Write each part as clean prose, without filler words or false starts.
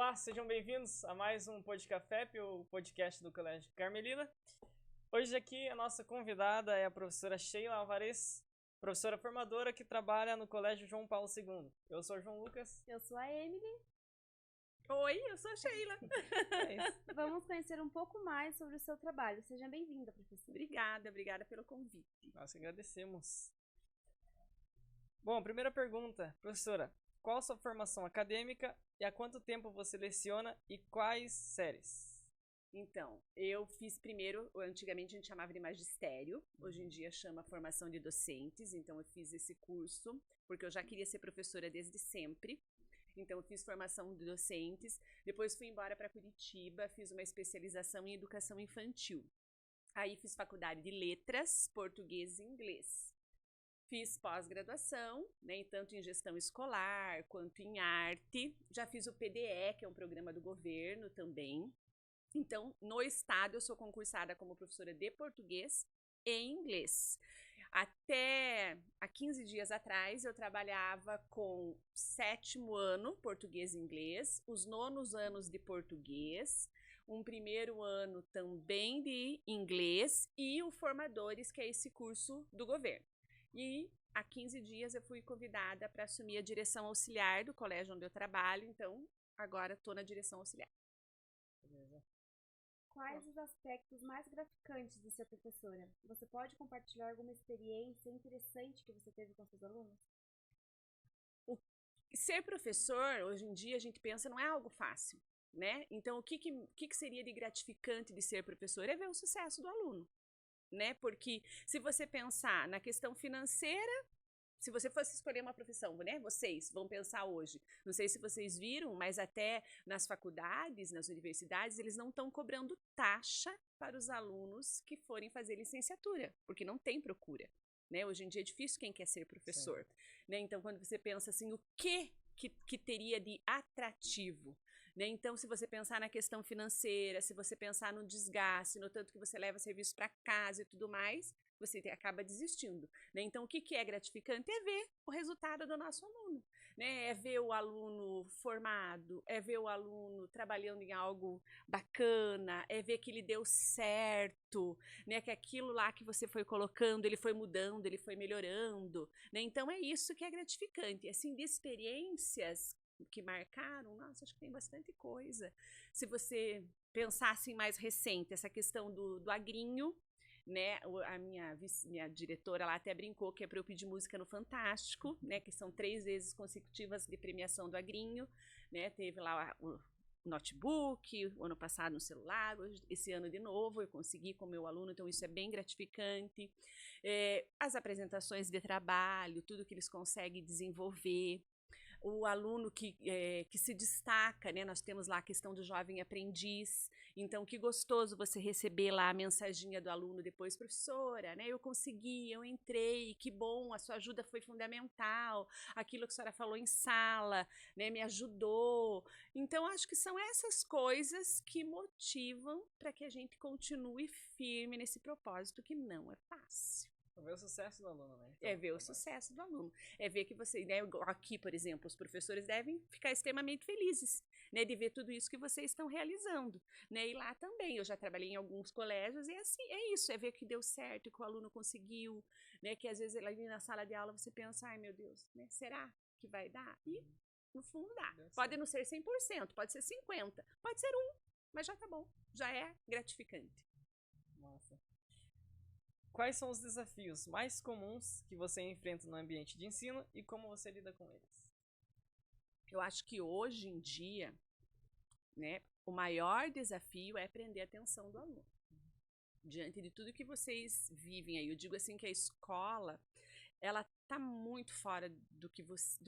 Olá, sejam bem-vindos a mais um Podcafep, o podcast do Colégio Carmelita. Hoje aqui a nossa convidada é a professora Sheila Alvarez, professora formadora que trabalha no Colégio João Paulo II. Eu sou o João Lucas. Eu sou a Emily. Oi, eu sou a Sheila. É isso. Vamos conhecer um pouco mais sobre o seu trabalho. Seja bem-vinda, professora. Obrigada pelo convite. Nós que agradecemos. Bom, primeira pergunta, professora. Qual a sua formação acadêmica e há quanto tempo você leciona e quais séries? Então, eu fiz primeiro, antigamente a gente chamava de magistério, hoje em dia chama formação de docentes, então eu fiz esse curso, porque eu já queria ser professora desde sempre. Então, eu fiz formação de docentes, depois fui embora para Curitiba, fiz uma especialização em educação infantil. Aí fiz faculdade de letras, português e inglês. Fiz pós-graduação, né, tanto em gestão escolar quanto em arte. Já fiz o PDE, que é um programa do governo também. Então, no estado, eu sou concursada como professora de português e inglês. Até há 15 dias atrás, eu trabalhava com 7º ano, português e inglês, os 9º anos de português, um 1º ano também de inglês e o Formadores, que é esse curso do governo. E há 15 dias eu fui convidada para assumir a direção auxiliar do colégio onde eu trabalho, então agora estou na direção auxiliar. Beleza. Quais os aspectos mais gratificantes de ser professora? Você pode compartilhar alguma experiência interessante que você teve com seus alunos? Ser professor, hoje em dia, a gente pensa, não é algo fácil, né? Então, o que seria de gratificante de ser professor? É ver o sucesso do aluno, né? Porque se você pensar na questão financeira, se você fosse escolher uma profissão, né? Vocês vão pensar hoje, não sei se vocês viram, mas até nas faculdades, nas universidades, eles não estão cobrando taxa para os alunos que forem fazer licenciatura, porque não tem procura, né? Hoje em dia é difícil quem quer ser professor, né? Então, quando você pensa assim, o que teria de atrativo, né? Então, se você pensar na questão financeira, se você pensar no desgaste, no tanto que você leva serviço para casa e tudo mais, você acaba desistindo, né? Então, o que é gratificante é ver o resultado do nosso aluno, né? É ver o aluno formado, é ver o aluno trabalhando em algo bacana, é ver que ele deu certo, né? Que aquilo lá que você foi colocando, ele foi mudando, ele foi melhorando, né? Então, é isso que é gratificante. Assim, de experiências que marcaram, nossa, acho que tem bastante coisa. Se você pensar assim mais recente, essa questão do agrinho, né, a minha diretora lá até brincou que é para eu pedir música no Fantástico, né, que são 3 vezes consecutivas de premiação do agrinho, né, teve lá o notebook, o ano passado no celular, esse ano de novo eu consegui com o meu aluno, então isso é bem gratificante. As apresentações de trabalho, tudo que eles conseguem desenvolver, o aluno que se destaca, né? Nós temos lá a questão do jovem aprendiz, então que gostoso você receber lá a mensaginha do aluno depois, professora, né? Eu consegui, eu entrei, que bom, a sua ajuda foi fundamental, aquilo que a senhora falou em sala, né? Me ajudou. Então, acho que são essas coisas que motivam para que a gente continue firme nesse propósito que não é fácil. É ver o sucesso do aluno, né? Então, É ver o sucesso do aluno. É ver que você, né, aqui, por exemplo, os professores devem ficar extremamente felizes, né, de ver tudo isso que vocês estão realizando, né? E lá também, eu já trabalhei em alguns colégios e assim, é isso, é ver que deu certo, que o aluno conseguiu, né? Que às vezes ali na sala de aula você pensa, ai meu Deus, né? Será que vai dar? E no fundo dá. Pode não ser 100%, pode ser 50%, pode ser 1%, mas já tá bom, já é gratificante. Nossa. Quais são os desafios mais comuns que você enfrenta no ambiente de ensino e como você lida com eles? Eu acho que hoje em dia, né, o maior desafio é prender a atenção do aluno. Diante de tudo que vocês vivem aí, eu digo assim que a escola, ela tá muito fora do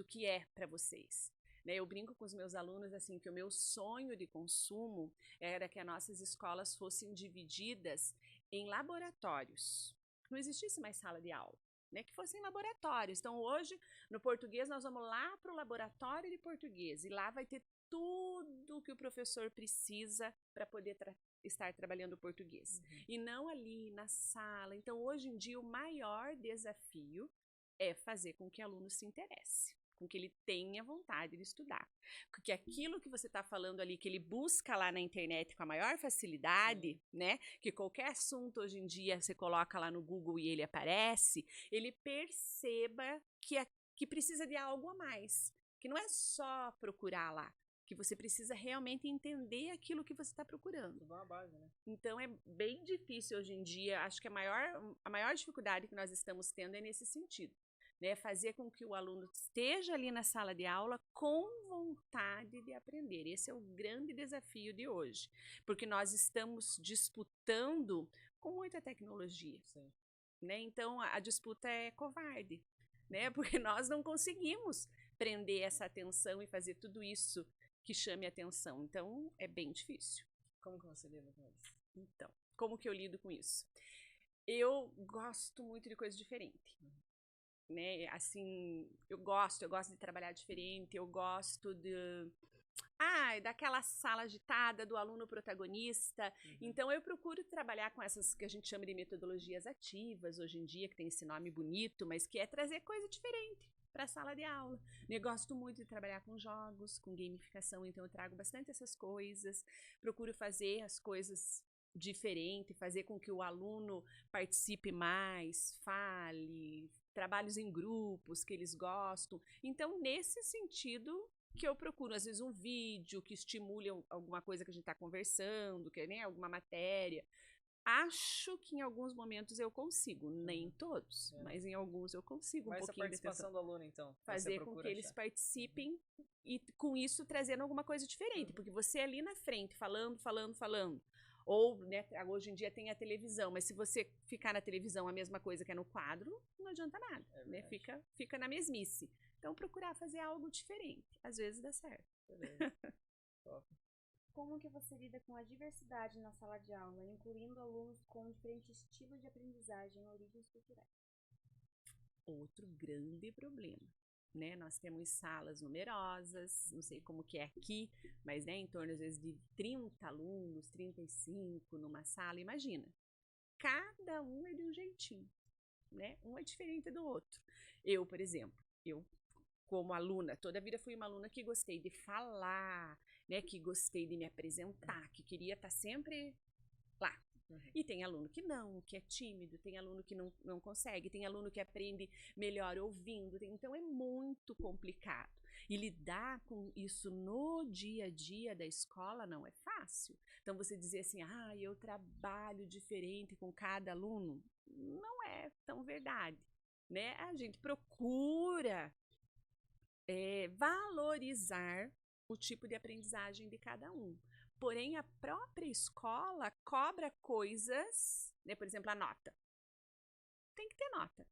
que é para vocês. Né, eu brinco com os meus alunos assim que o meu sonho de consumo era que as nossas escolas fossem divididas em laboratórios. Não existisse mais sala de aula, né, que fossem laboratórios. Então, hoje, no português, nós vamos lá para o laboratório de português e lá vai ter tudo que o professor precisa para poder estar trabalhando o português. E não ali na sala. Então, hoje em dia, o maior desafio é fazer com que o aluno se interesse. com que ele tenha vontade de estudar. Porque aquilo que você está falando ali, que ele busca lá na internet com a maior facilidade, né? Que qualquer assunto hoje em dia você coloca lá no Google e ele aparece, ele perceba que precisa de algo a mais. Que não é só procurar lá. Que você precisa realmente entender aquilo que você está procurando. Uma base, né? Então, é bem difícil hoje em dia. Acho que a maior dificuldade que nós estamos tendo é nesse sentido. Né, fazer com que o aluno esteja ali na sala de aula com vontade de aprender. Esse é o grande desafio de hoje, porque nós estamos disputando com muita tecnologia. Sim. Né? Então, a disputa é covarde, né? Porque nós não conseguimos prender essa atenção e fazer tudo isso que chame atenção. Então, é bem difícil. Como que você lida com isso? Então, como que eu lido com isso? Eu gosto muito de coisa diferente. Né? Assim, eu gosto de trabalhar diferente, eu gosto daquela sala agitada do aluno protagonista. Então eu procuro trabalhar com essas que a gente chama de metodologias ativas hoje em dia, que tem esse nome bonito, mas que é trazer coisa diferente para a sala de aula. Eu gosto muito de trabalhar com jogos, com gamificação, então eu trago bastante essas coisas, procuro fazer as coisas diferente, fazer com que o aluno participe mais, fale, trabalhos em grupos que eles gostam. Então, nesse sentido que eu procuro, às vezes, um vídeo que estimule alguma coisa que a gente está conversando, que, né, alguma matéria. Acho que em alguns momentos eu consigo, nem em todos, mas em alguns eu consigo Mas um pouquinho a participação do aluno, então, fazer com que eles participem e com isso trazendo alguma coisa diferente, porque você ali na frente falando, ou, né, hoje em dia tem a televisão, mas se você ficar na televisão a mesma coisa que é no quadro, não adianta nada, né? Fica na mesmice. Então procurar fazer algo diferente, às vezes dá certo. Top. Como que você lida com a diversidade na sala de aula, incluindo alunos com diferentes estilos de aprendizagem e origens culturais? Outro grande problema, né? Nós temos salas numerosas, não sei como que é aqui, mas, né, em torno, às vezes, de 30 alunos, 35 numa sala, imagina. Cada um é de um jeitinho, né? Um é diferente do outro. Eu, por exemplo, como aluna, toda a vida fui uma aluna que gostei de falar, né, que gostei de me apresentar, que queria estar sempre lá. E tem aluno que é tímido, tem aluno que não consegue, tem aluno que aprende melhor ouvindo, então é muito complicado. E lidar com isso no dia a dia da escola não é fácil. Então você dizer assim, eu trabalho diferente com cada aluno, não é tão verdade, né? A gente procura valorizar o tipo de aprendizagem de cada um. Porém, a própria escola cobra coisas, né? Por exemplo, a nota. Tem que ter nota.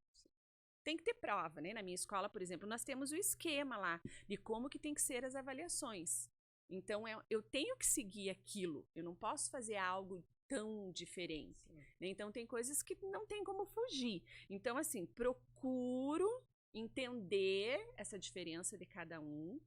Tem que ter prova, né? Na minha escola, por exemplo, nós temos o esquema lá de como que tem que ser as avaliações. Então, eu tenho que seguir aquilo. Eu não posso fazer algo tão diferente. Né? Então, tem coisas que não tem como fugir. Então, assim, procuro entender essa diferença de cada um,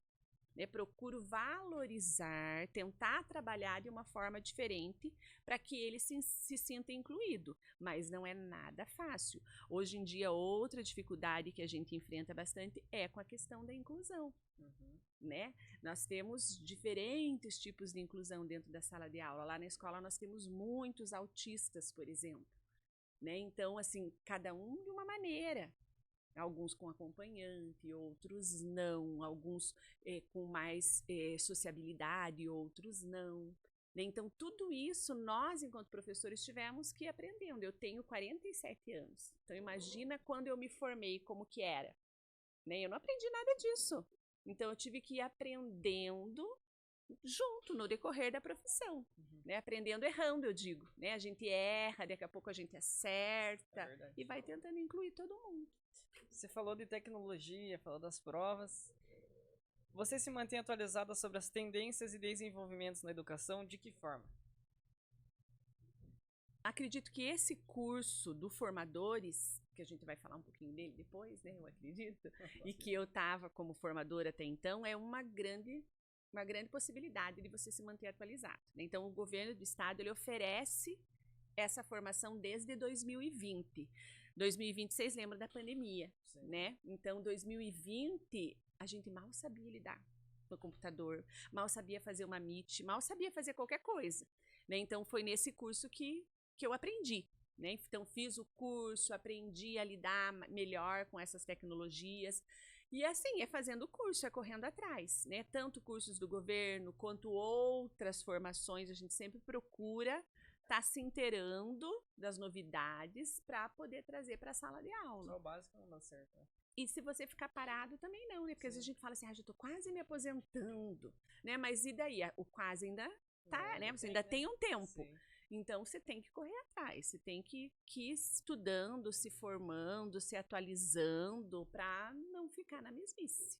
né? Procuro valorizar, tentar trabalhar de uma forma diferente para que ele se sinta incluído, mas não é nada fácil. Hoje em dia, outra dificuldade que a gente enfrenta bastante é com a questão da inclusão. Né? Nós temos diferentes tipos de inclusão dentro da sala de aula. Lá na escola nós temos muitos autistas, por exemplo. Né? Então, assim, cada um de uma maneira. Alguns com acompanhante, outros não, alguns com mais sociabilidade, outros não. Né? Então, tudo isso nós, enquanto professores, tivemos que ir aprendendo. Eu tenho 47 anos, então imagina quando eu me formei, como que era. Né? Eu não aprendi nada disso. Então, eu tive que ir aprendendo junto no decorrer da profissão. Né? Aprendendo errando, eu digo. Né? A gente erra, daqui a pouco a gente acerta e vai tentando incluir todo mundo. Você falou de tecnologia, falou das provas. Você se mantém atualizada sobre as tendências e desenvolvimentos na educação, de que forma? Acredito que esse curso do Formadores, que a gente vai falar um pouquinho dele depois, né, eu acredito, e que eu estava como formadora até então, é uma grande possibilidade de você se manter atualizado. Então, o governo do estado ele oferece essa formação desde 2020. 2020, vocês lembram da pandemia, Sim. né? Então, 2020, a gente mal sabia lidar no computador, mal sabia fazer uma Meet, mal sabia fazer qualquer coisa, né? Então, foi nesse curso que eu aprendi, né? Então, fiz o curso, aprendi a lidar melhor com essas tecnologias. E assim, é fazendo o curso, é correndo atrás, né? Tanto cursos do governo quanto outras formações, a gente sempre procura estar se inteirando das novidades para poder trazer para a sala de aula. Só o básico não dá certo, né? E se você ficar parado também não, né? Porque às vezes a gente fala assim, já tô quase me aposentando, né? Mas e daí? O quase ainda tá, né? Você ainda tem um tempo. Sim. Então, você tem que correr atrás, você tem que ir estudando, se formando, se atualizando para não ficar na mesmice.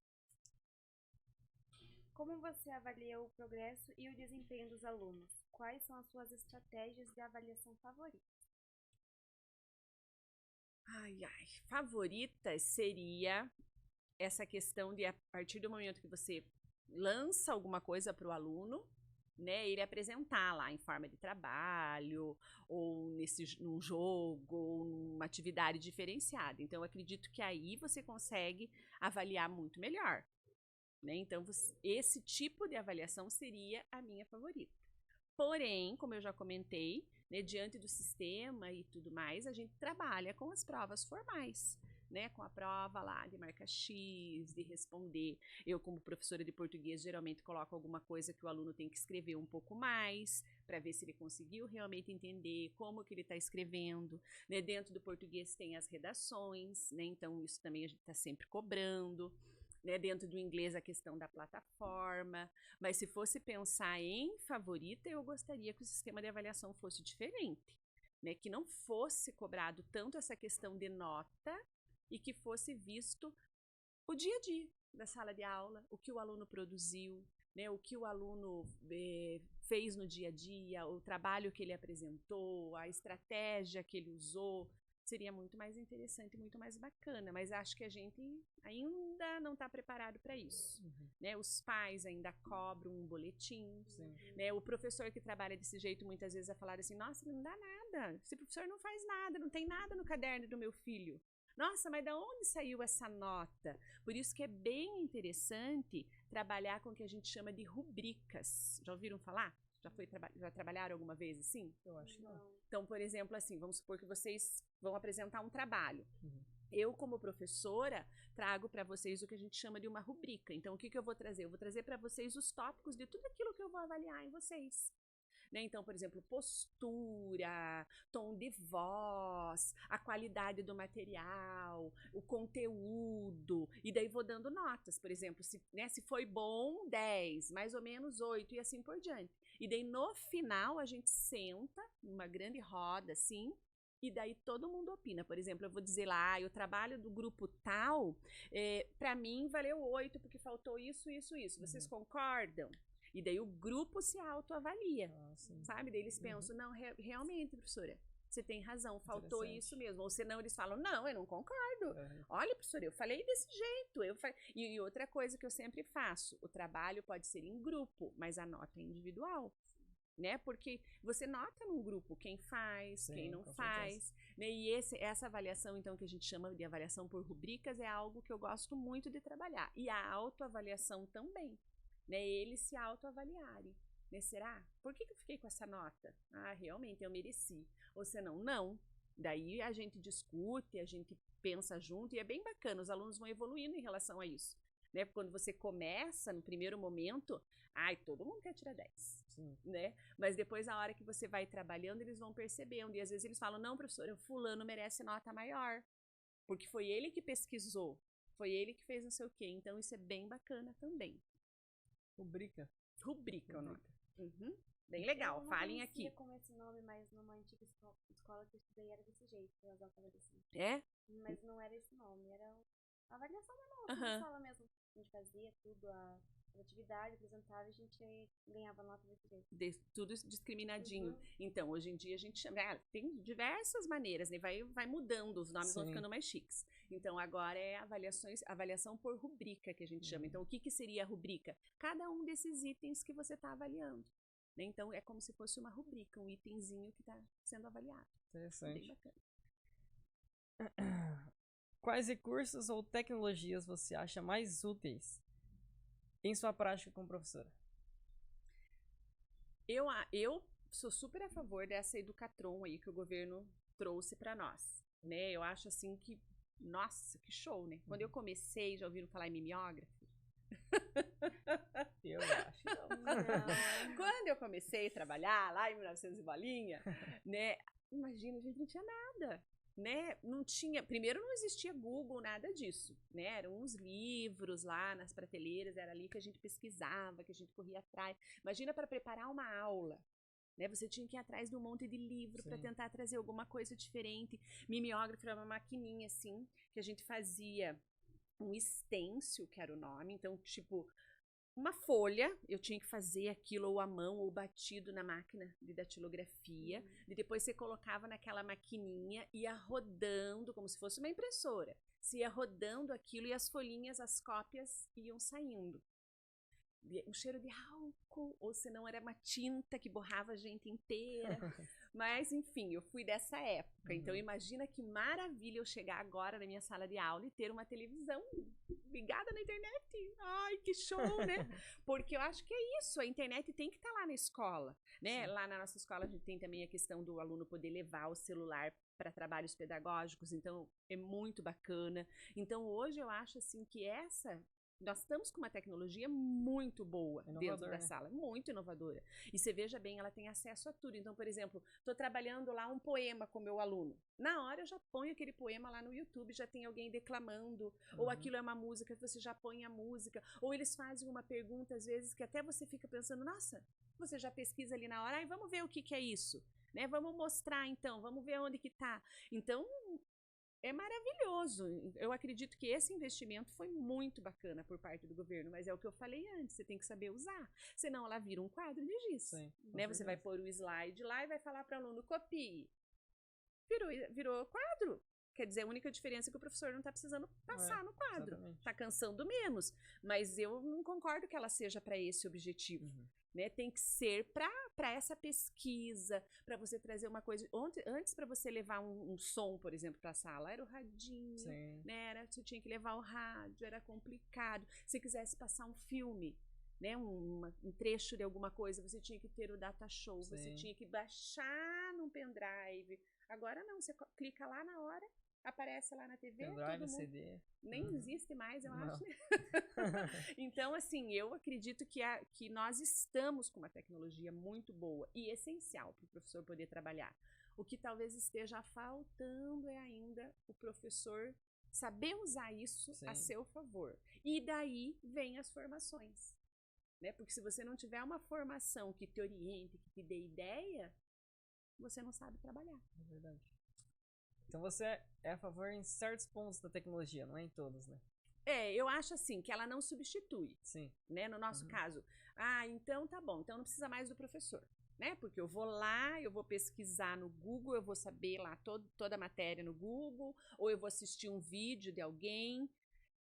Como você avalia o progresso e o desempenho dos alunos? Quais são as suas estratégias de avaliação favoritas? Favoritas seria essa questão de, a partir do momento que você lança alguma coisa para o aluno, né, ele apresentar lá em forma de trabalho, ou num jogo, ou numa atividade diferenciada. Então, eu acredito que aí você consegue avaliar muito melhor, né? Então, esse tipo de avaliação seria a minha favorita. Porém, como eu já comentei, né, diante do sistema e tudo mais, a gente trabalha com as provas formais, né, com a prova lá de marca X, de responder. Eu, como professora de português, geralmente coloco alguma coisa que o aluno tem que escrever um pouco mais, para ver se ele conseguiu realmente entender como que ele está escrevendo, né? Dentro do português tem as redações, né? Então isso também a gente está sempre cobrando. Né, dentro do inglês a questão da plataforma, mas se fosse pensar em favorita, eu gostaria que o sistema de avaliação fosse diferente, né, que não fosse cobrado tanto essa questão de nota e que fosse visto o dia a dia da sala de aula, o que o aluno produziu, né, o que o aluno fez no dia a dia, o trabalho que ele apresentou, a estratégia que ele usou. Seria muito mais interessante, muito mais bacana, mas acho que a gente ainda não está preparado para isso, né? Os pais ainda cobram um boletim, né? O professor que trabalha desse jeito muitas vezes vai falar assim, nossa, não dá nada, esse professor não faz nada, não tem nada no caderno do meu filho. Nossa, mas da onde saiu essa nota? Por isso que é bem interessante trabalhar com o que a gente chama de rubricas. Já ouviram falar? Já trabalharam alguma vez assim? Eu acho que não. Então, por exemplo, assim, vamos supor que vocês vão apresentar um trabalho. Eu, como professora, trago para vocês o que a gente chama de uma rubrica. Então, o que eu vou trazer? Eu vou trazer para vocês os tópicos de tudo aquilo que eu vou avaliar em vocês. Né? Então, por exemplo, postura, tom de voz, a qualidade do material, o conteúdo, e daí vou dando notas. Por exemplo, se foi bom, 10, mais ou menos 8 e assim por diante. E daí no final a gente senta numa grande roda assim, e daí todo mundo opina. Por exemplo, eu vou dizer lá, o trabalho do grupo tal, para mim valeu 8 porque faltou isso, isso, isso. Vocês concordam? E daí o grupo se autoavalia, sabe? Daí eles pensam, não, realmente, professora, você tem razão, faltou isso mesmo. Ou senão eles falam, não, eu não concordo. Olha, professora, eu falei desse jeito. E outra coisa que eu sempre faço, o trabalho pode ser em grupo, mas a nota é individual. Né? Porque você nota num grupo quem faz, quem não faz. Né? E essa avaliação, então, que a gente chama de avaliação por rubricas, é algo que eu gosto muito de trabalhar. E a autoavaliação também. Né, eles se autoavaliarem, né? Será? Por que eu fiquei com essa nota? Ah, realmente eu mereci. Ou senão, não. Daí a gente discute, a gente pensa junto e é bem bacana, os alunos vão evoluindo em relação a isso. Né? Quando você começa, no primeiro momento, todo mundo quer tirar 10. Né? Mas depois, na hora que você vai trabalhando, eles vão percebendo. E às vezes eles falam, não, professora, o fulano merece nota maior. Porque foi ele que pesquisou, foi ele que fez não sei o quê. Então isso é bem bacana também. Rubrica o nome. Bem legal, falem aqui. Eu não conhecia como esse nome, mas numa antiga escola que eu estudei era desse jeito, as autoavaliações. É? Mas não era esse nome, era a avaliação da nossa escola mesmo. A gente fazia tudo, a atividade, apresentava e a gente ganhava nota desse jeito. Tudo discriminadinho. Então, hoje em dia a gente chama. Tem diversas maneiras, né? Vai mudando, os nomes vão ficando mais chiques. Então, agora é avaliação por rubrica que a gente chama. Então, o que seria a rubrica? Cada um desses itens que você está avaliando. Né? Então, é como se fosse uma rubrica, um itemzinho que está sendo avaliado. Interessante. Bem bacana. Quais recursos ou tecnologias você acha mais úteis em sua prática como professora? Eu sou super a favor dessa Educatron aí que o governo trouxe para nós, né? Eu acho assim que, nossa, que show, né? Quando eu comecei, já ouviram falar em mimeógrafo? Eu acho. Não. Quando eu comecei a trabalhar lá em 1900 e bolinha, né? Imagina, a gente não tinha nada, né? Não tinha, primeiro não existia Google, nada disso, né? Eram uns livros lá nas prateleiras, era ali que a gente pesquisava, que a gente corria atrás. Imagina para preparar uma aula, né? Você tinha que ir atrás de um monte de livro para Sim. tentar trazer alguma coisa diferente. Mimeógrafo era uma maquininha assim, que a gente fazia um stencil, que era o nome, então tipo uma folha, eu tinha que fazer aquilo ou à mão ou batido na máquina de datilografia, e depois você colocava naquela maquininha, ia rodando como se fosse uma impressora. Você ia rodando aquilo e as folhinhas, as cópias iam saindo. Um cheiro de álcool, ou senão era uma tinta que borrava a gente inteira. Mas, enfim, eu fui dessa época. Então, imagina que maravilha eu chegar agora na minha sala de aula e ter uma televisão ligada na internet. Ai, que show, né? Porque eu acho que é isso, a internet tem que estar lá na escola, né? Sim. Lá na nossa escola a gente tem também a questão do aluno poder levar o celular para trabalhos pedagógicos, então é muito bacana. Então, hoje eu acho assim que nós estamos com uma tecnologia muito boa dentro da sala, muito inovadora. E você veja bem, ela tem acesso a tudo. Então, por exemplo, estou trabalhando lá um poema com meu aluno. Na hora eu já ponho aquele poema lá no YouTube, já tem alguém declamando, ou aquilo é uma música, você já põe a música, ou eles fazem uma pergunta, às vezes, que até você fica pensando, nossa, você já pesquisa ali na hora, ai, vamos ver o que é isso, né? Vamos mostrar então, vamos ver onde que tá. Então, é maravilhoso. Eu acredito que esse investimento foi muito bacana por parte do governo, mas é o que eu falei antes, você tem que saber usar, senão ela vira um quadro de giz. Sim, né? Você vai pôr o slide lá e vai falar para o aluno, copie. Virou quadro. Quer dizer, a única diferença é que o professor não está precisando passar no quadro. Está cansando menos. Mas eu não concordo que ela seja para esse objetivo. Né? Tem que ser para essa pesquisa, para você trazer uma coisa. Antes, para você levar um som, por exemplo, para a sala, era o radinho, né? Você tinha que levar o rádio, era complicado. Se quisesse passar um filme, né? Um trecho de alguma coisa, você tinha que ter o data show, você tinha que baixar num pendrive. Agora não, você clica lá na hora, aparece lá na TV, pendrive, todo mundo... CD. Nem existe mais, eu acho. Né? Então, assim, eu acredito que nós estamos com uma tecnologia muito boa e essencial para o professor poder trabalhar. O que talvez esteja faltando é ainda o professor saber usar isso a seu favor. E daí vem as formações. Né? Porque se você não tiver uma formação que te oriente, que te dê ideia, você não sabe trabalhar. É verdade. Então você é a favor em certos pontos da tecnologia, não é em todos, né? Eu acho assim, que ela não substitui. Sim. Né? No nosso caso, então tá bom, então não precisa mais do professor. Né? Porque eu vou lá, eu vou pesquisar no Google, eu vou saber lá toda a matéria no Google, ou eu vou assistir um vídeo de alguém.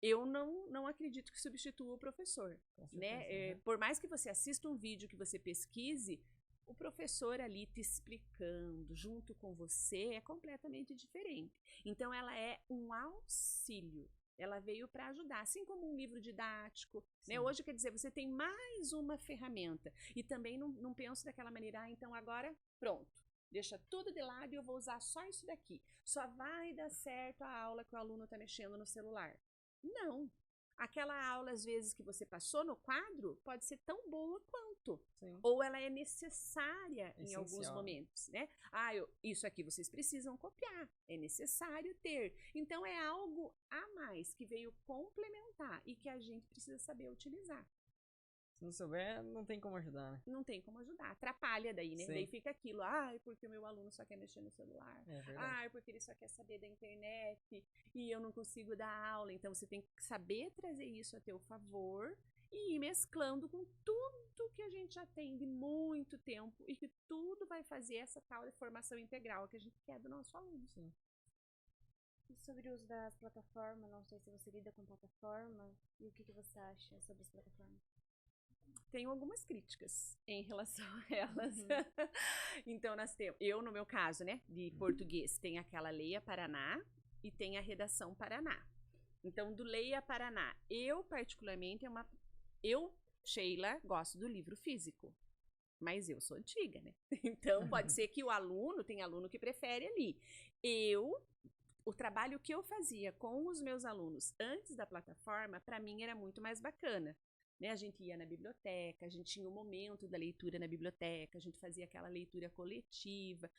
Eu não acredito que substitua o professor. Né? Por mais que você assista um vídeo, que você pesquise, o professor ali te explicando junto com você é completamente diferente. Então, ela é um auxílio. Ela veio para ajudar, assim como um livro didático. Né? Hoje, quer dizer, você tem mais uma ferramenta. E também não penso daquela maneira, então agora, pronto. Deixa tudo de lado e eu vou usar só isso daqui. Só vai dar certo a aula que o aluno está mexendo no celular. Não. Aquela aula, às vezes, que você passou no quadro, pode ser tão boa quanto. Ou ela é necessária em alguns momentos, né? Isso aqui vocês precisam copiar. É necessário ter. Então, é algo a mais que veio complementar e que a gente precisa saber utilizar. Se não souber, não tem como ajudar, né? Não tem como ajudar. Atrapalha daí, né? Daí fica aquilo, porque o meu aluno só quer mexer no celular. Porque ele só quer saber da internet e eu não consigo dar aula. Então, você tem que saber trazer isso a teu favor e ir mesclando com tudo que a gente já tem de muito tempo e que tudo vai fazer essa tal de formação integral que a gente quer do nosso aluno. Sim. E sobre o uso das plataformas, não sei se você lida com plataforma, e o que você acha sobre as plataformas? Tenho algumas críticas em relação a elas. Então, nós temos, no meu caso, né, de português, tem aquela Leia Paraná, e tem a Redação Paraná. Então, do Leia Paraná, eu particularmente, Sheila, gosto do livro físico. Mas eu sou antiga, né? Então, pode ser que tem aluno que prefere ali. O trabalho que eu fazia com os meus alunos antes da plataforma, para mim era muito mais bacana. Né? A gente ia na biblioteca, a gente tinha o momento da leitura na biblioteca, a gente fazia aquela leitura coletiva.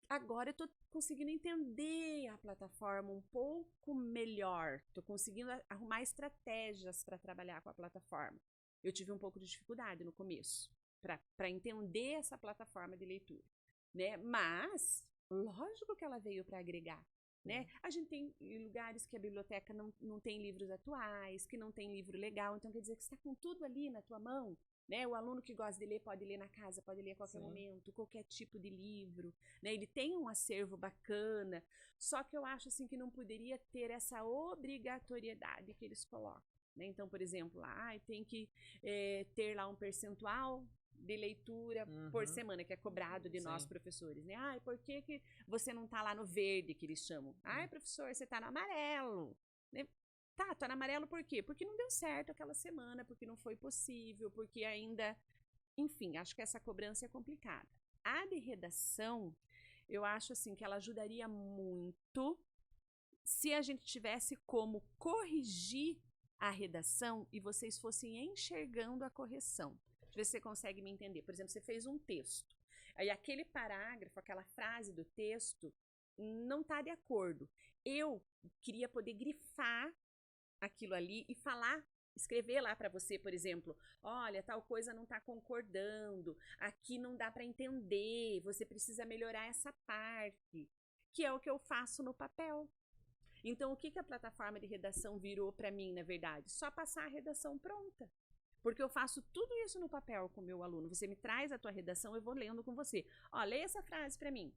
Agora eu estou conseguindo entender a plataforma um pouco melhor, estou conseguindo arrumar estratégias para trabalhar com a plataforma. Eu tive um pouco de dificuldade no começo para entender essa plataforma de leitura, né? Mas, lógico que ela veio para agregar. Né? A gente tem lugares que a biblioteca não tem livros atuais, que não tem livro legal, então quer dizer que você está com tudo ali na tua mão, né? O aluno que gosta de ler pode ler na casa, pode ler a qualquer momento, qualquer tipo de livro, né? Ele tem um acervo bacana, só que eu acho assim que não poderia ter essa obrigatoriedade que eles colocam, né? Então, por exemplo, tem que ter lá um percentual de leitura por semana, que é cobrado de nós professores, né? Por que você não tá lá no verde, que eles chamam? Professor, você tá no amarelo, né? Tá no amarelo por quê? Porque não deu certo aquela semana, porque não foi possível, porque ainda... Enfim, acho que essa cobrança é complicada. A de redação, eu acho assim que ela ajudaria muito se a gente tivesse como corrigir a redação e vocês fossem enxergando a correção. Deixa eu ver se você consegue me entender. Por exemplo, você fez um texto. Aí aquele parágrafo, aquela frase do texto, não está de acordo. Eu queria poder grifar aquilo ali e escrever lá para você, por exemplo, olha, tal coisa não está concordando, aqui não dá para entender, você precisa melhorar essa parte, que é o que eu faço no papel. Então, o que a plataforma de redação virou para mim, na verdade? Só passar a redação pronta. Porque eu faço tudo isso no papel com o meu aluno. Você me traz a tua redação, eu vou lendo com você. Leia essa frase para mim.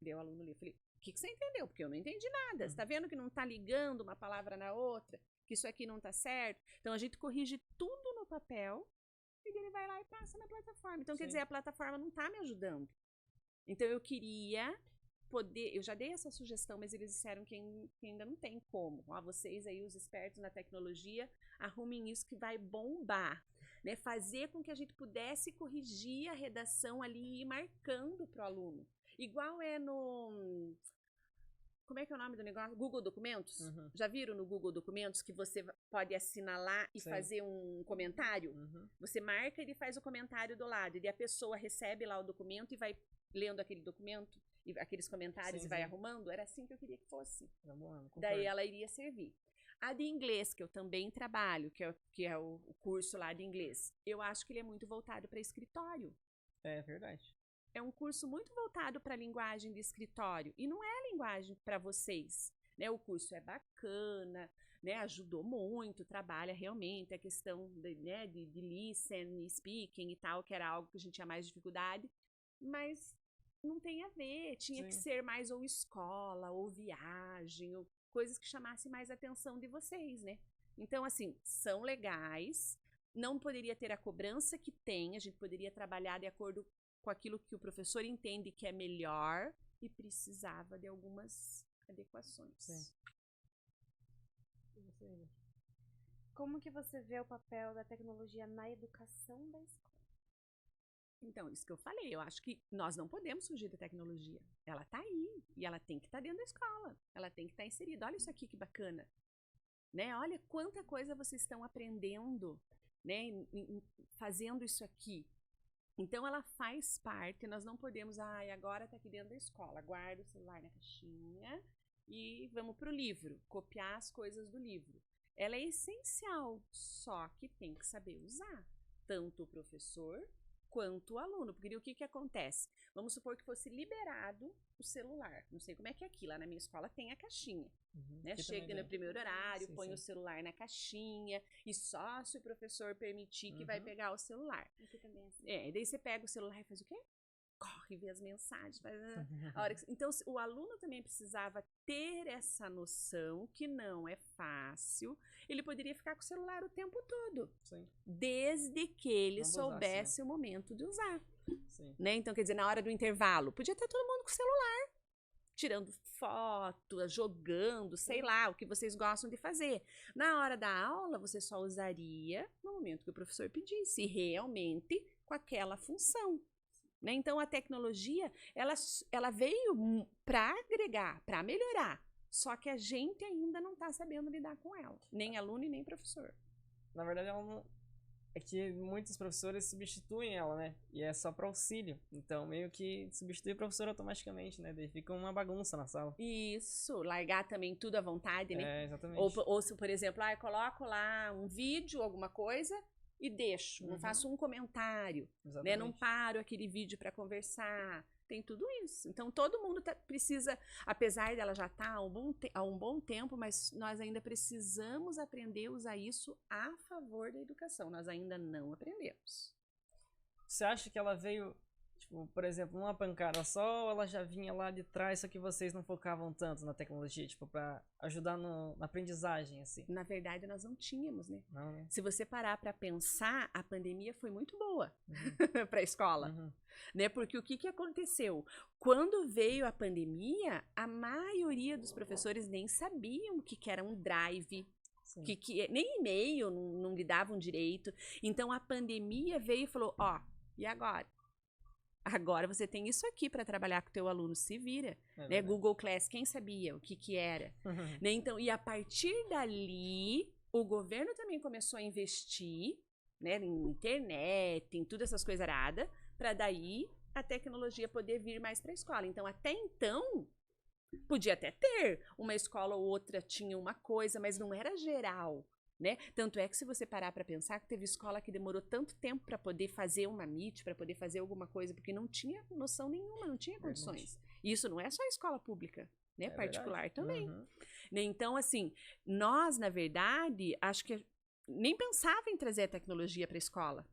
Daí o aluno lê. Eu falei, o que você entendeu? Porque eu não entendi nada. Você tá vendo que não tá ligando uma palavra na outra? Que isso aqui não tá certo? Então, a gente corrige tudo no papel e ele vai lá e passa na plataforma. Então, quer dizer, a plataforma não tá me ajudando. Então, eu queria poder... Eu já dei essa sugestão, mas eles disseram que ainda não tem como. Vocês aí, os expertos na tecnologia, arrumem isso que vai bombar. Né? Fazer com que a gente pudesse corrigir a redação ali e ir marcando para o aluno. Igual é no... Como é que é o nome do negócio? Google Documentos? Já viram no Google Documentos que você pode assinalar e fazer um comentário? Você marca e ele faz o comentário do lado. E a pessoa recebe lá o documento e vai lendo aquele documento, e aqueles comentários e vai arrumando. Era assim que eu queria que fosse. Daí ela iria servir. A de inglês, que eu também trabalho, que é o curso lá de inglês, eu acho que ele é muito voltado para escritório. É verdade. É um curso muito voltado para a linguagem de escritório. E não é a linguagem para vocês. Né? O curso é bacana, né? Ajudou muito, trabalha realmente a questão de listening, speaking e tal, que era algo que a gente tinha mais dificuldade. Mas não tem a ver. Tinha que ser mais ou escola, ou viagem, ou coisas que chamassem mais a atenção de vocês, né? Então, assim, são legais. Não poderia ter a cobrança que tem. A gente poderia trabalhar de acordo com aquilo que o professor entende que é melhor e precisava de algumas adequações. Como que você vê o papel da tecnologia na educação da escola? Então, isso que eu falei, eu acho que nós não podemos fugir da tecnologia. Ela está aí e ela tem que estar dentro da escola. Ela tem que estar inserida. Olha isso aqui que bacana. Né? Olha quanta coisa vocês estão aprendendo, né? Fazendo isso aqui. Então, ela faz parte, nós não podemos, agora está aqui dentro da escola, guarda o celular na caixinha e vamos para o livro, copiar as coisas do livro. Ela é essencial, só que tem que saber usar, tanto o professor quanto o aluno, porque o que acontece? Vamos supor que fosse liberado o celular, não sei como é que é aqui, lá na minha escola tem a caixinha, né? Chega no primeiro horário, põe o celular na caixinha e só se o professor permitir que vai pegar o celular. Aqui também é assim. E daí você pega o celular e faz o quê? Corre, vê as mensagens. Então, o aluno também precisava ter essa noção que não é fácil. Ele poderia ficar com o celular o tempo todo. Desde que ele soubesse o momento de usar. Né? Então, quer dizer, na hora do intervalo, podia estar todo mundo com o celular. tirando foto, jogando, sei lá, o que vocês gostam de fazer. Na hora da aula, você só usaria no momento que o professor pedisse, realmente com aquela função. Né? Então, a tecnologia, ela veio para agregar, para melhorar. Só que a gente ainda não está sabendo lidar com ela. Nem aluno e nem professor. Na verdade, ela não... é que muitos professores substituem ela, né? E é só para auxílio. Então, meio que substitui o professor automaticamente, né? Daí fica uma bagunça na sala. Isso, largar também tudo à vontade, né? É, exatamente. Ou se, por exemplo, eu coloco lá um vídeo, alguma coisa, e deixo. Não faço um comentário, né? Não paro aquele vídeo para conversar. Tem tudo isso. Então, todo mundo precisa, apesar dela já estar há um bom tempo, mas nós ainda precisamos aprender a usar isso a favor da educação. Nós ainda não aprendemos. Você acha que ela veio, tipo, por exemplo, numa pancada só, ou ela já vinha lá de trás, só que vocês não focavam tanto na tecnologia, tipo, pra ajudar na aprendizagem, assim? Na verdade, nós não tínhamos, né? Não, né? Se você parar para pensar, a pandemia foi muito boa para a escola. Né? Porque o que aconteceu? Quando veio a pandemia, a maioria dos professores nem sabiam o que era um drive, nem e-mail não lidavam direito. Então, a pandemia veio e falou, ó, e agora? Agora você tem isso aqui para trabalhar com o teu aluno, se vira. Né? Google Class, quem sabia o que era? Né? Então, e a partir dali, o governo também começou a investir, né, em internet, em todas essas coisas aradas, para daí a tecnologia poder vir mais para a escola. Então, até então, podia até ter uma escola ou outra tinha uma coisa, mas não era geral, né? Tanto é que se você parar para pensar que teve escola que demorou tanto tempo para poder fazer uma Meet, para poder fazer alguma coisa, porque não tinha noção nenhuma, não tinha condições. E isso não é só a escola pública, né? Particular também. Né? Então, assim, nós, na verdade, acho que nem pensava em trazer a tecnologia para a escola.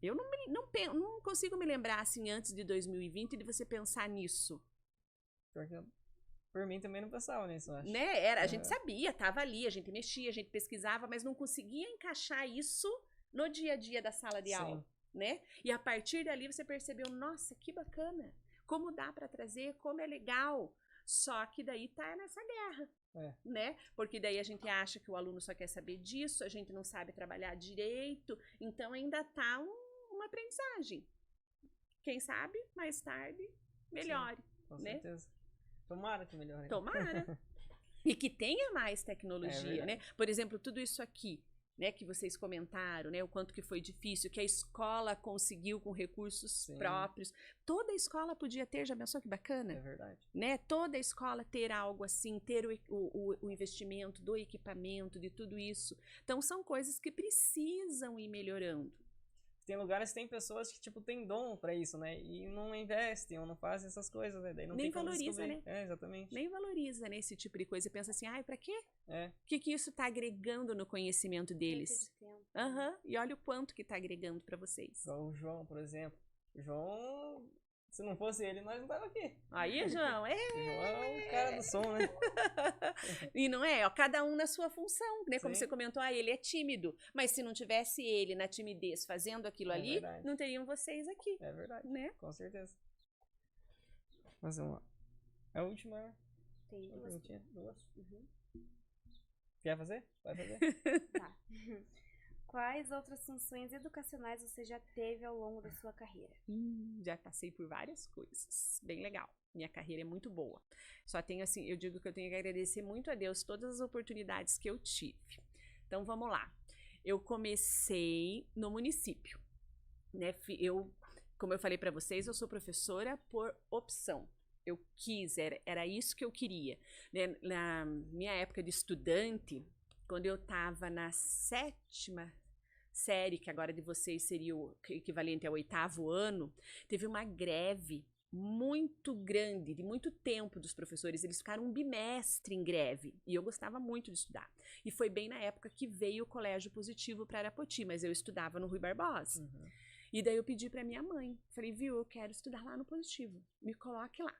Eu não consigo me lembrar, assim, antes de 2020, de você pensar nisso. Porque por mim também não pensava nisso, eu acho. Né? A gente sabia, tava ali, a gente mexia, a gente pesquisava, mas não conseguia encaixar isso no dia a dia da sala de aula, né? E a partir dali você percebeu, nossa, que bacana, como dá para trazer, como é legal. Só que daí tá nessa guerra, né? Porque daí a gente acha que o aluno só quer saber disso, a gente não sabe trabalhar direito, então ainda tá uma aprendizagem. Quem sabe, mais tarde, melhore. Sim, com né? certeza. Tomara que melhore. Tomara. E que tenha mais tecnologia, né? Por exemplo, tudo isso aqui, né, que vocês comentaram, né, o quanto que foi difícil, que a escola conseguiu com recursos próprios. Toda escola podia ter, já pensou que bacana? É verdade. Né? Toda escola ter algo assim, ter o investimento do equipamento, de tudo isso. Então, são coisas que precisam ir melhorando. Tem lugares, tem pessoas que, tipo, tem dom pra isso, né? E não investem ou não fazem essas coisas, né? Daí não nem tem como valoriza, descobrir. né? Exatamente. Nem valoriza, né, esse tipo de coisa. E pensa assim, ai, pra quê? É. O que isso tá agregando no conhecimento deles? E olha o quanto que tá agregando pra vocês. Igual o João, por exemplo. O João, se não fosse ele, nós não tava aqui. Aí, João, O João é o cara do som, né? E não é, ó, cada um na sua função, né? Como você comentou, ele é tímido. Mas se não tivesse ele na timidez fazendo aquilo ali, verdade. não teriam vocês aqui. É verdade, né? Com certeza. Fazer uma. É a última, né? Tem duas. Quer fazer? Vai fazer. Tá. Quais outras funções educacionais você já teve ao longo da sua carreira? Já passei por várias coisas. Bem legal. Minha carreira é muito boa. Só tenho assim, eu digo que eu tenho que agradecer muito a Deus todas as oportunidades que eu tive. Então vamos lá. Eu comecei no município, né? Como eu falei para vocês, eu sou professora por opção. Eu quis, era isso que eu queria. Né? Na minha época de estudante, quando eu estava na 7ª série, que agora de vocês seria o equivalente ao 8º ano, teve uma greve muito grande, de muito tempo dos professores. Eles ficaram um bimestre em greve e eu gostava muito de estudar. E foi bem na época que veio o Colégio Positivo para Arapoti, mas eu estudava no Rui Barbosa. E daí eu pedi para minha mãe, falei, viu, eu quero estudar lá no Positivo, me coloque lá.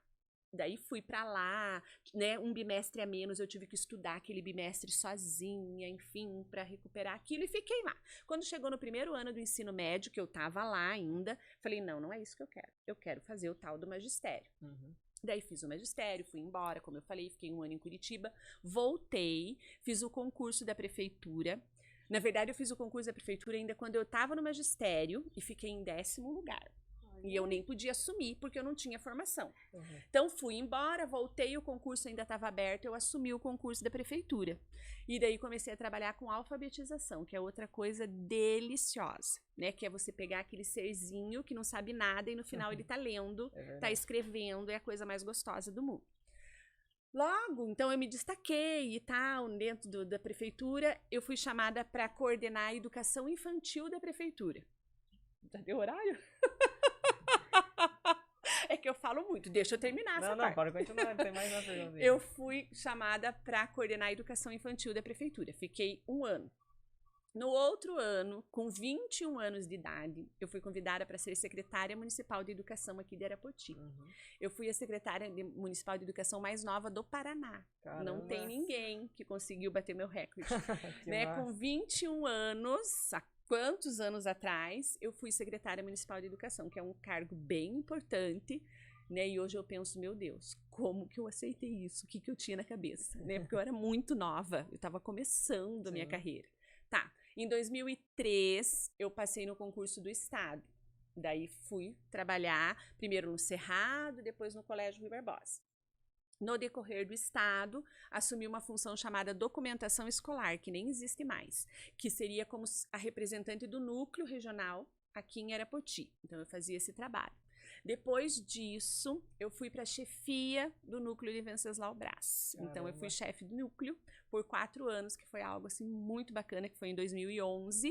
Daí fui pra lá, né, um bimestre a menos, eu tive que estudar aquele bimestre sozinha, enfim, para recuperar aquilo e fiquei lá. Quando chegou no primeiro ano do ensino médio, que eu tava lá ainda, falei, não é isso que eu quero fazer o tal do magistério. Daí fiz o magistério, fui embora, como eu falei, fiquei 1 ano em Curitiba, voltei, fiz o concurso da prefeitura. Na verdade, eu fiz o concurso da prefeitura ainda quando eu estava no magistério e fiquei em 10º lugar. E eu nem podia assumir porque eu não tinha formação. Então fui embora, voltei, o concurso ainda estava aberto, eu assumi o concurso da prefeitura. E daí comecei a trabalhar com alfabetização, que é outra coisa deliciosa, né? Que é você pegar aquele serzinho que não sabe nada e no final ele tá lendo, tá escrevendo, é a coisa mais gostosa do mundo. Logo, então eu me destaquei e tal, dentro da prefeitura, eu fui chamada para coordenar a educação infantil da prefeitura. Já deu horário? É que eu falo muito, deixa eu terminar essa parte. Não, pode continuar, tem mais uma pergunta aí. Eu fui chamada para coordenar a educação infantil da prefeitura, fiquei 1 ano. No outro ano, com 21 anos de idade, eu fui convidada para ser secretária municipal de educação aqui de Arapoti. Eu fui a secretária municipal de educação mais nova do Paraná. Caramba. Não tem ninguém que conseguiu bater meu recorde. Né? Massa. Com 21 anos, há quantos anos atrás, eu fui secretária municipal de educação, que é um cargo bem importante. Né? E hoje eu penso, meu Deus, como que eu aceitei isso? O que eu tinha na cabeça? Né? Porque eu era muito nova, eu estava começando a minha carreira. Tá. Em 2003, eu passei no concurso do Estado. Daí fui trabalhar primeiro no Cerrado, depois no Colégio Rui Barbosa. No decorrer do Estado, assumi uma função chamada documentação escolar, que nem existe mais, que seria como a representante do núcleo regional aqui em Arapoti. Então, eu fazia esse trabalho. Depois disso, eu fui para a chefia do núcleo de Venceslau Braz. Caramba. Então, eu fui chefe do núcleo por 4 anos, que foi algo assim muito bacana, que foi em 2011.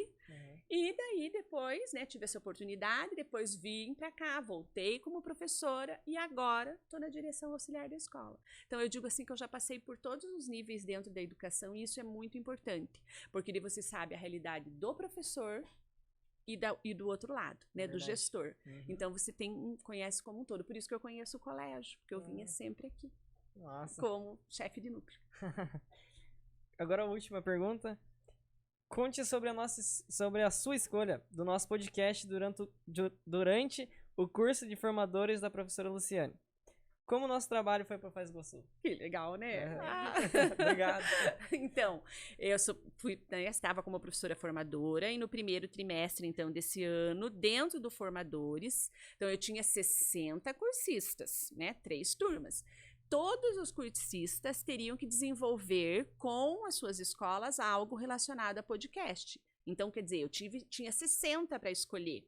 E daí, depois, né, tive essa oportunidade, depois vim para cá, voltei como professora e agora estou na direção auxiliar da escola. Então, eu digo assim que eu já passei por todos os níveis dentro da educação e isso é muito importante, porque daí você sabe a realidade do professor e do outro lado, né, do gestor. Então, você conhece como um todo. Por isso que eu conheço o colégio, porque eu vinha sempre aqui. Nossa. Como chefe de núcleo. Agora a última pergunta. Conte sobre a sua escolha do nosso podcast durante o curso de formadores da professora Luciane. Como o nosso trabalho foi para Foz do Iguaçu? Que legal, né? Obrigado. Então, eu estava como professora formadora e no primeiro trimestre, então, desse ano, dentro do Formadores, então eu tinha 60 cursistas, né? 3 turmas. Todos os cursistas teriam que desenvolver com as suas escolas algo relacionado a podcast. Então, quer dizer, eu tinha 60 para escolher,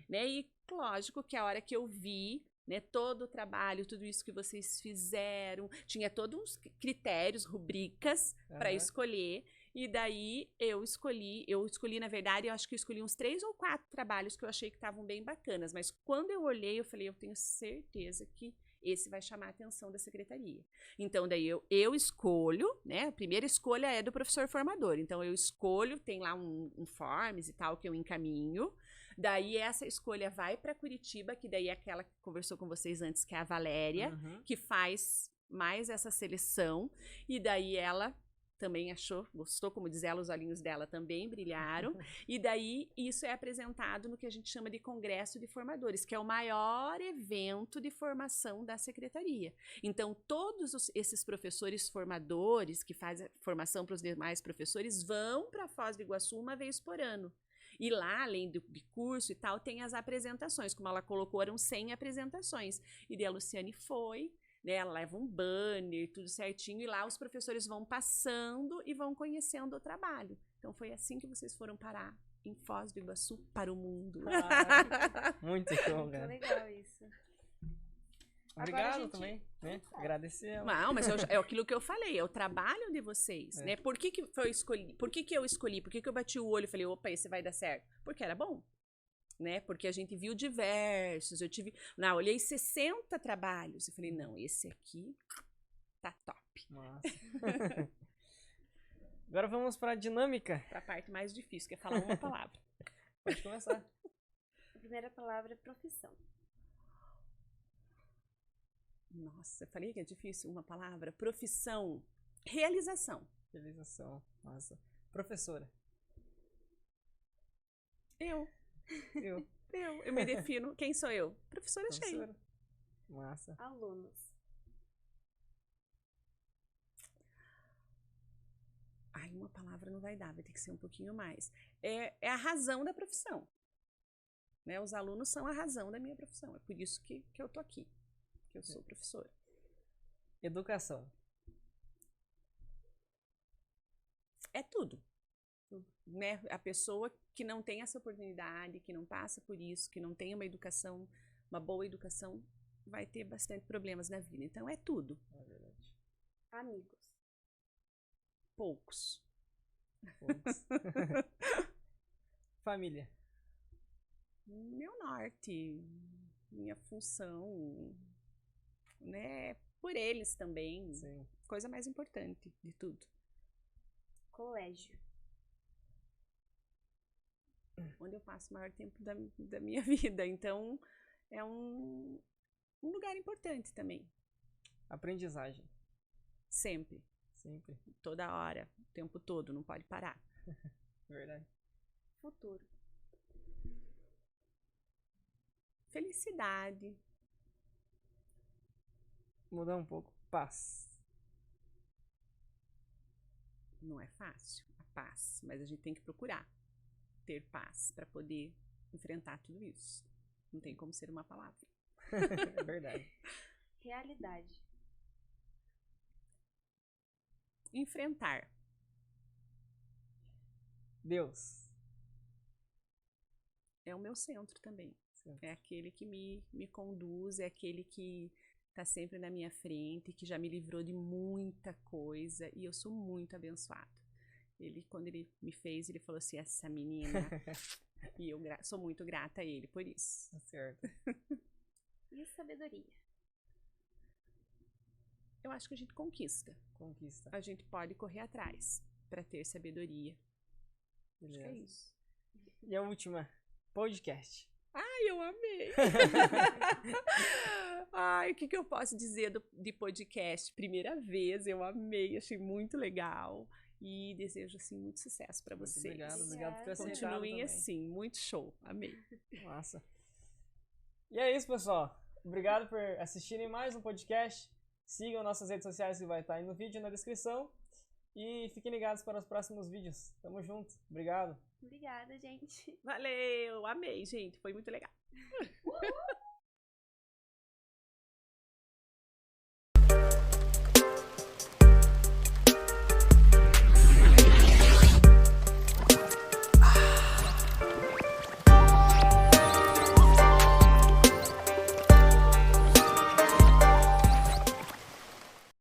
né? E lógico que a hora que eu vi, né, todo o trabalho, tudo isso que vocês fizeram, tinha todos uns critérios, rubricas para escolher, e daí eu escolhi, na verdade, eu acho que eu escolhi uns 3 ou 4 trabalhos que eu achei que estavam bem bacanas, mas quando eu olhei, eu falei, eu tenho certeza que esse vai chamar a atenção da secretaria. Então, daí eu escolho, né? A primeira escolha é do professor formador. Então, eu escolho, tem lá um forms e tal que eu encaminho. Daí, essa escolha vai para Curitiba, que daí é aquela que conversou com vocês antes, que é a Valéria, que faz mais essa seleção. E daí, ela também gostou, como diz ela, os olhinhos dela também brilharam. E daí, isso é apresentado no que a gente chama de Congresso de Formadores, que é o maior evento de formação da secretaria. Então, todos esses professores formadores, que fazem formação para os demais professores, vão para Foz do Iguaçu uma vez por ano. E lá, além do curso e tal, tem as apresentações. Como ela colocou, eram 100 apresentações. E daí a Luciane foi, né, ela leva um banner, tudo certinho, e lá os professores vão passando e vão conhecendo o trabalho. Então, foi assim que vocês foram parar em Foz do Iguaçu para o mundo. Muito bom, cara. Muito legal isso. Obrigado também, né? Agradecer. Não, mas é aquilo que eu falei, é o trabalho de vocês, né? Por que eu escolhi? Por que eu escolhi? Por que eu bati o olho e falei, opa, esse vai dar certo? Porque era bom. Né? Porque a gente viu diversos, olhei 60 trabalhos, eu falei, não, esse aqui tá top. Nossa. Agora vamos para a dinâmica. Para a parte mais difícil, que é falar uma palavra. Pode começar. A primeira palavra é profissão. Nossa, eu falei que é difícil uma palavra. Profissão, realização. Realização, nossa. Professora. Eu me defino. Quem sou eu? Professora Sheila. Massa. Alunos. uma palavra não vai dar, vai ter que ser um pouquinho mais. É a razão da profissão. Né? Os alunos são a razão da minha profissão. É por isso que eu tô aqui, que eu sou professora. Educação. É tudo. Né? A pessoa que não tem essa oportunidade, que não passa por isso, que não tem uma educação, uma boa educação, vai ter bastante problemas na vida. Então é tudo. É verdade. Amigos. Poucos. Poucos. Família. Meu norte, minha função, né? Por eles também. Sim. Coisa mais importante de tudo. Colégio. Onde eu passo o maior tempo da minha vida. Então, é um lugar importante também. Aprendizagem. Sempre. Sempre. Toda hora. O tempo todo. Não pode parar. Verdade. Futuro. Felicidade. Mudar um pouco. Paz. Não é fácil a paz, mas a gente tem que procurar ter paz para poder enfrentar tudo isso. Não tem como ser uma palavra. É verdade. Realidade. Enfrentar. Deus. É o meu centro também. Sim. É aquele que me conduz, é aquele que tá sempre na minha frente, que já me livrou de muita coisa e eu sou muito abençoada. Quando ele me fez, ele falou assim, essa menina, e eu sou muito grata a ele por isso. Certo. E sabedoria. Eu acho que a gente conquista. Conquista. A gente pode correr atrás para ter sabedoria. Beleza. Acho que é isso. E a última, podcast. Ai, eu amei! Ai, o que eu posso dizer de podcast? Primeira vez, eu amei, achei muito legal. E desejo, assim, muito sucesso para vocês. Obrigado por ter aceitado Continuem também. assim, muito show. Amei. Massa. E é isso, pessoal. Obrigado por assistirem mais um podcast. Sigam nossas redes sociais que vai estar aí no vídeo na descrição. E fiquem ligados para os próximos vídeos. Tamo junto. Obrigado. Obrigada, gente. Valeu, amei, gente. Foi muito legal.